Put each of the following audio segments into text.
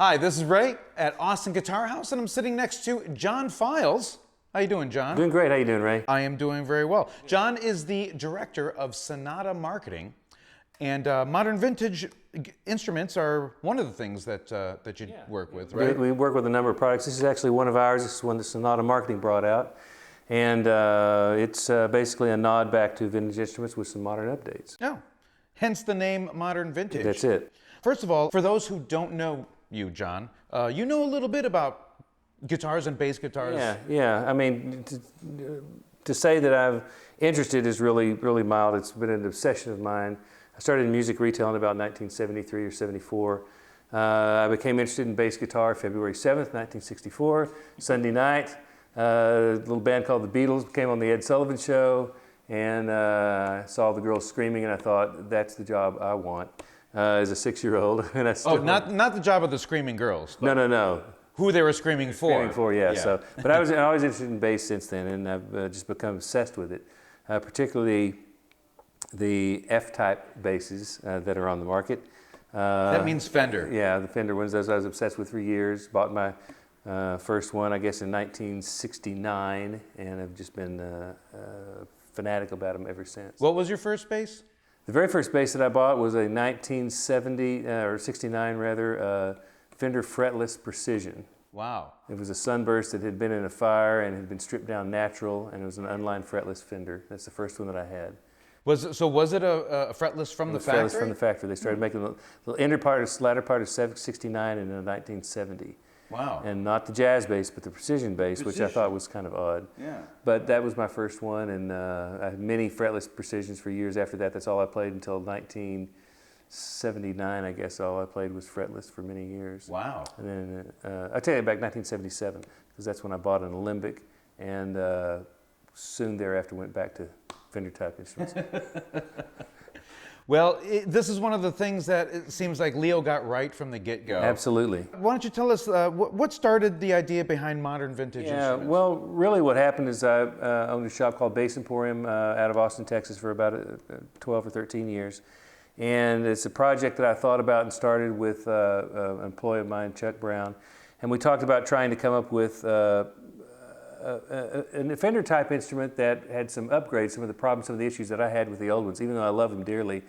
Hi, this is Ray at Austin Guitar House, and I'm sitting next to John Files. How you doing, John? Doing great. How you doing, Ray? I am doing very well. John is the director of Sonata Marketing, and modern vintage instruments are one of the things that you work with, right? We work with a number of products. This is actually one of ours. This is one that Sonata Marketing brought out. And it's basically a nod back to vintage instruments with some modern updates. Yeah, hence the name Modern Vintage. That's it. First of all, for those who don't know you, John, you know a little bit about guitars and bass guitars. Yeah. I mean, to say that I'm interested is really mild. It's been an obsession of mine. I started in music retail in about 1973 or 74. I became interested in bass guitar February 7th, 1964, Sunday night. A little band called the Beatles came on the Ed Sullivan Show, and I saw the girls screaming, and I thought, that's the job I want as a 6-year-old. And I Oh, not the job of the screaming girls. No. Who they were screaming for. Screaming for, yeah. So, but I was always interested in bass since then, and I've just become obsessed with it, particularly the F-type basses that are on the market. That means Fender. Yeah, the Fender ones. Those I was obsessed with for years. Bought my first one, I guess, in 1969, and I've just been fanatic about them ever since. What was your first bass? The very first bass that I bought was a 1970, or 69 rather, Fender fretless Precision. Wow. It was a sunburst that had been in a fire and had been stripped down natural, and it was an unlined fretless Fender. That's the first one that I had. Was it a fretless from the factory? Fretless from the factory. They started making the latter part of 69 and in 1970. Wow. And not the jazz bass, but the precision bass, which I thought was kind of odd. Yeah. But that was my first one, and I had many fretless Precisions for years after that. That's all I played until 1979, I guess. All I played was fretless for many years. Wow. And then I tell you back 1977, because that's when I bought an Alembic, and soon thereafter went back to Fender type instruments. Well, this is one of the things that it seems like Leo got right from the get-go. Absolutely. Why don't you tell us what started the idea behind modern vintage instruments? Well, really what happened is I owned a shop called Bass Emporium out of Austin, Texas for about 12 or 13 years. And it's a project that I thought about and started with an employee of mine, Chuck Brown. And we talked about trying to come up with a Fender type instrument that had some upgrades, some of the problems, some of the issues that I had with the old ones. Even though I love them dearly,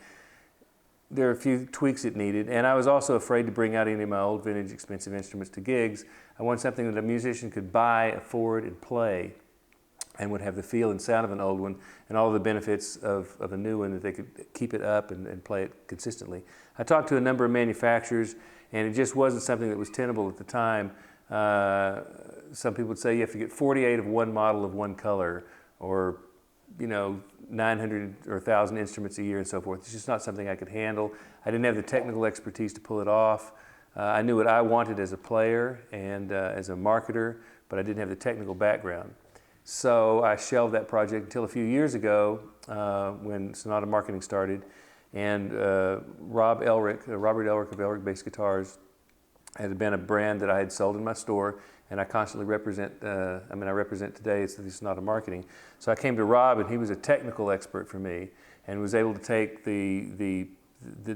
there are a few tweaks it needed. And I was also afraid to bring out any of my old vintage expensive instruments to gigs. I wanted something that a musician could buy, afford, and play, and would have the feel and sound of an old one and all of the benefits of a new one, that they could keep it up and play it consistently. I talked to a number of manufacturers, and it just wasn't something that was tenable at the time. Some people would say you have to get 48 of one model of one color, or 900 or 1,000 instruments a year and so forth. It's just not something I could handle. I didn't have the technical expertise to pull it off. I knew what I wanted as a player and as a marketer, but I didn't have the technical background. So I shelved that project until a few years ago when Sonata Marketing started, and Robert Elric of Elric Bass Guitars had been a brand that I had sold in my store, and I constantly represent, I represent today, it's the Sonata Marketing. So I came to Rob, and he was a technical expert for me, and was able to take the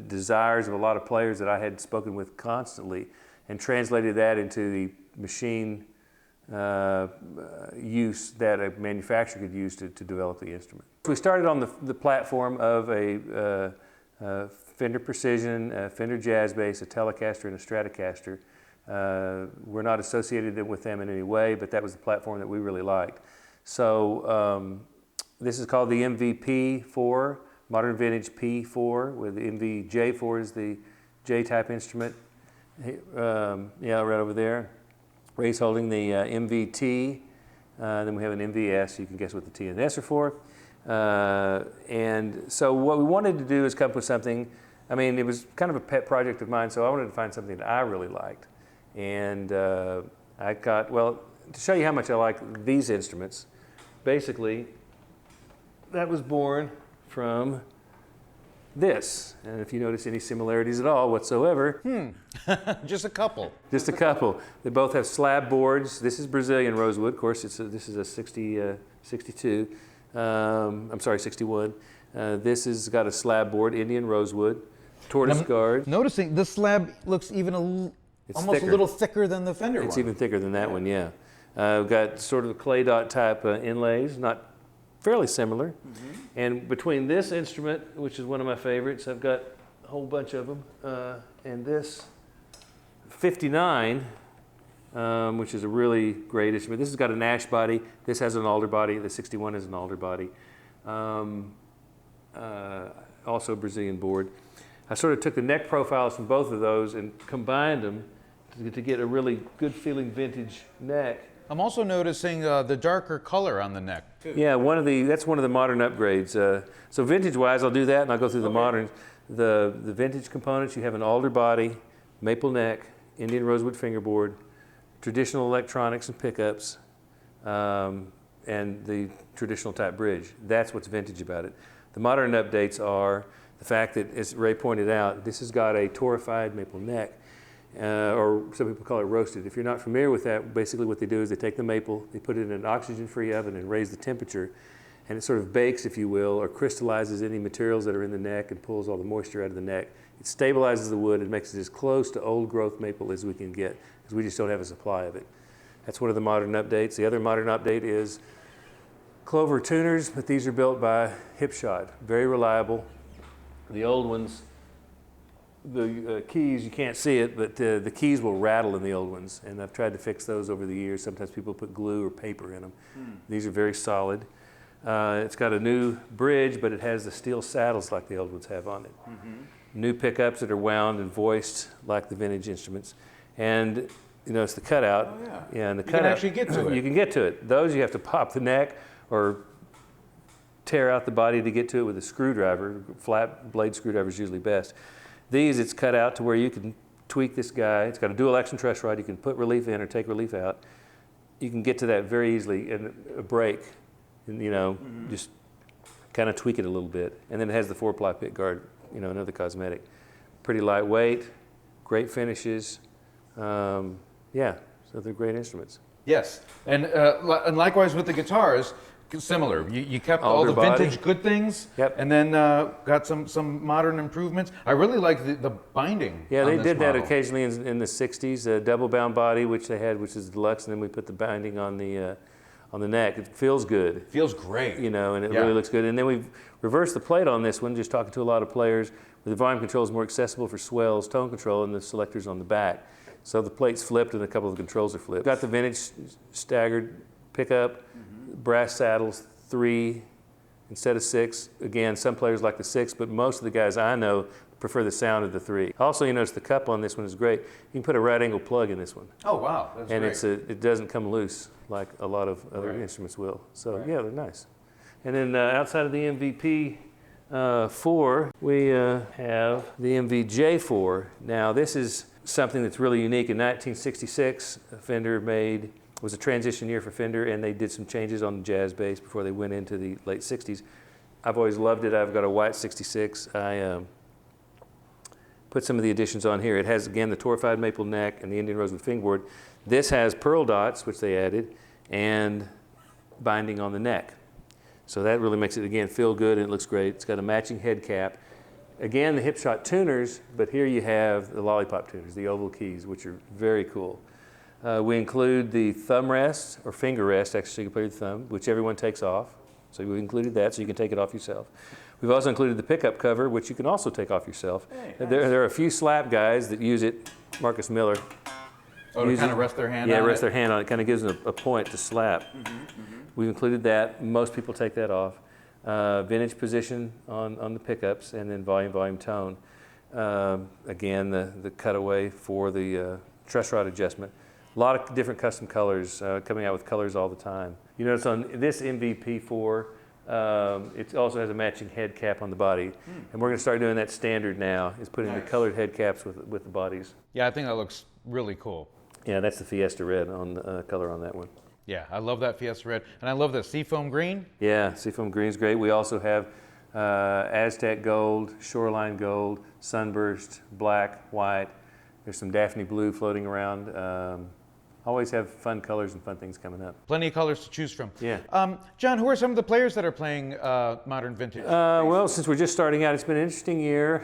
desires of a lot of players that I had spoken with constantly, and translated that into the machine use that a manufacturer could use to develop the instrument. We started on the platform of a Fender Precision, a Fender Jazz Bass, a Telecaster, and a Stratocaster. We're not associated with them in any way, but that was the platform that we really liked. So this is called the MVP4, Modern Vintage P4, with the MVJ4 is the J-type instrument. Yeah, right over there. Ray's holding the MVT, then we have an MVS. You can guess what the T and S are for. And so what we wanted to do is come up with something. I mean, it was kind of a pet project of mine, so I wanted to find something that I really liked. And I got, well, to show you how much I like these instruments, basically, that was born from this. And if you notice any similarities at all whatsoever. Just a couple. Just a couple. They both have slab boards. This is Brazilian rosewood. Of course, this is a 62. I'm sorry, 61. This has got a slab board, Indian rosewood, tortoise guard. Noticing the slab looks even It's Almost thicker. a little thicker than the Fender It's one. even thicker than that one, yeah. We've got sort of clay dot type inlays, not fairly similar. And between this instrument, which is one of my favorites, I've got a whole bunch of them, and this 59, which is a really great instrument. This has got an ash body. This has an alder body. The 61 is an alder body. Also a Brazilian board. I sort of took the neck profiles from both of those and combined them to get a really good feeling vintage neck. I'm also noticing the darker color on the neck, too. Yeah, that's one of the modern upgrades. So vintage-wise, I'll do that, and I'll go through the moderns. The vintage components, you have an alder body, maple neck, Indian rosewood fingerboard, traditional electronics and pickups, and the traditional type bridge. That's what's vintage about it. The modern updates are the fact that, as Ray pointed out, this has got a torrefied maple neck, or some people call it roasted. If you're not familiar with that, basically what they do is they take the maple, they put it in an oxygen-free oven and raise the temperature, and it sort of bakes, if you will, or crystallizes any materials that are in the neck and pulls all the moisture out of the neck. It stabilizes the wood and makes it as close to old growth maple as we can get, because we just don't have a supply of it. That's one of the modern updates. The other modern update is Clover tuners, but these are built by Hipshot. Very reliable. The old ones, the keys, you can't see it, but the keys will rattle in the old ones, and I've tried to fix those over the years. Sometimes people put glue or paper in them. These are very solid. It's got a new bridge, but it has the steel saddles like the old ones have on it. New pickups that are wound and voiced like the vintage instruments. And you know, it's the cutout. Oh, yeah. Yeah, and the You cutout, can actually get to it. You can get to it. Those you have to pop the neck or tear out the body to get to it with a screwdriver. Flat blade screwdriver is usually best. These, it's cut out to where you can tweak this guy. It's got a dual action truss rod. You can put relief in or take relief out. You can get to that very easily, and a brake, and you know, just kind of tweak it a little bit. And then it has the 4-ply pick guard, you know, another cosmetic. Pretty lightweight, great finishes. Yeah, so they're great instruments. Yes, and likewise with the guitars, similar. You kept all Alder the body. vintage good things, Yep. and then got some modern improvements. I really like the binding. Yeah, on they this did that model. occasionally in the 60s, a double bound body, which they had, which is deluxe, and then we put the binding on the neck. It feels good, Feels great. you know, and it Yeah. really looks good. And then we've reversed the plate on this one, just talking to a lot of players, where the volume control is more accessible for swells, tone control, and the selectors on the back. So the plate's flipped and a couple of the controls are flipped. Got the vintage staggered pickup, brass saddles, 3 instead of 6. Again, some players like the 6, but most of the guys I know prefer the sound of the 3. Also, you notice the cup on this one is great. You can put a right angle plug in this one. Oh wow, that's And great. it doesn't come loose like a lot of other instruments will. So yeah, they're nice. And then outside of the MVP 4, we have the MVJ4. Now this is something that's really unique. In 1966, Fender was a transition year for Fender, and they did some changes on the jazz bass before they went into the late 60s. I've always loved it. I've got a white 66. I put some of the additions on here. It has, again, the torrefied maple neck and the Indian rosewood fingerboard. This has pearl dots, which they added, and binding on the neck. So that really makes it, again, feel good, and it looks great. It's got a matching head cap. Again, the Hipshot tuners, but here you have the lollipop tuners, the oval keys, which are very cool. We include the thumb rest, or finger rest, actually you can play with the thumb, which everyone takes off. So we included that, so you can take it off yourself. We've also included the pickup cover, which you can also take off yourself. Hey, nice. There are a few slap guys that use it. Marcus Miller. Oh, to use kind it. of rest their hand Yeah, on rest it? their hand on it. Kind of gives them a point to slap. We've included that. Most people take that off. Vintage position on the pickups, and then volume, tone. Again, the cutaway for the truss rod adjustment. A lot of different custom colors, coming out with colors all the time. You notice on this MVP4, it also has a matching head cap on the body. And we're going to start doing that standard now, is putting the colored head caps with the bodies. Yeah, I think that looks really cool. Yeah, that's the Fiesta Red on the color on that one. Yeah, I love that Fiesta Red, and I love the seafoam green. Yeah, Seafoam Green's great. We also have Aztec Gold, Shoreline Gold, Sunburst, Black, White. There's some Daphne Blue floating around. always have fun colors and fun things coming up. Plenty of colors to choose from. Yeah. John, who are some of the players that are playing modern vintage? Well, since we're just starting out, it's been an interesting year.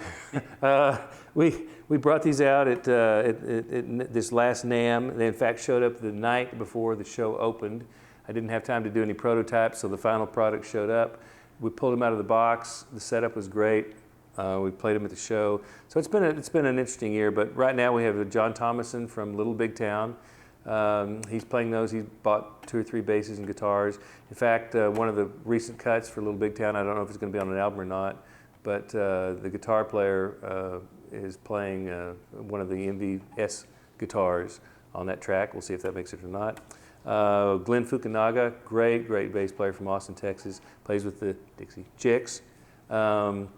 We brought these out at this last NAMM. They in fact showed up the night before the show opened. I didn't have time to do any prototypes, so the final product showed up. We pulled them out of the box. The setup was great. We played them at the show. So it's been an interesting year, but right now we have John Thomason from Little Big Town. He's playing those. He's bought 2 or 3 basses and guitars. In fact, one of the recent cuts for Little Big Town, I don't know if it's going to be on an album or not, but the guitar player is playing one of the MVS guitars on that track. We'll see if that makes it or not. Glenn Fukunaga, great bass player from Austin, Texas, plays with the Dixie Chicks on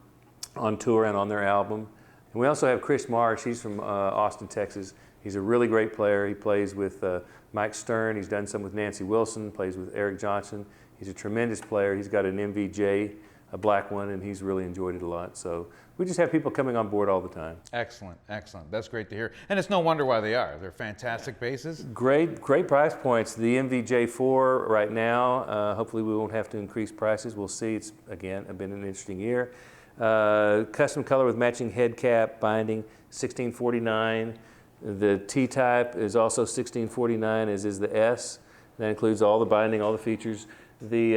tour and on their album. And we also have Chris Marsh. He's from Austin, Texas. He's a really great player. He plays with Mike Stern. He's done some with Nancy Wilson, plays with Eric Johnson. He's a tremendous player. He's got an MVJ, a black one, and he's really enjoyed it a lot. So we just have people coming on board all the time. Excellent, excellent. That's great to hear. And it's no wonder why they are. They're fantastic basses. Great price points. The MVJ4 right now, hopefully we won't have to increase prices. We'll see. It's, again, been an interesting year. Custom color with matching head cap, binding, $1649. The T-type is also $1649, as is the S. That includes all the binding, all the features. The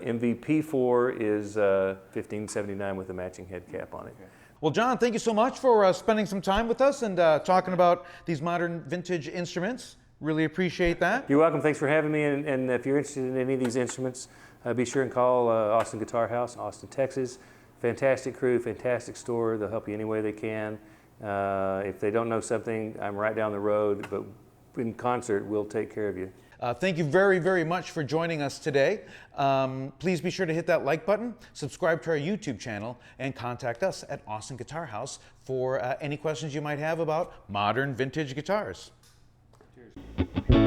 MVP4 is $1579 with a matching head cap on it. Well, John, thank you so much for spending some time with us and talking about these modern vintage instruments. Really appreciate that. You're welcome. Thanks for having me. And if you're interested in any of these instruments, be sure and call Austin Guitar House, Austin, Texas. Fantastic crew, fantastic store. They'll help you any way they can. If they don't know something, I'm right down the road, but in concert, we'll take care of you. Thank you very much for joining us today. Please be sure to hit that like button, subscribe to our YouTube channel, and contact us at Austin Guitar House for any questions you might have about modern vintage guitars. Cheers.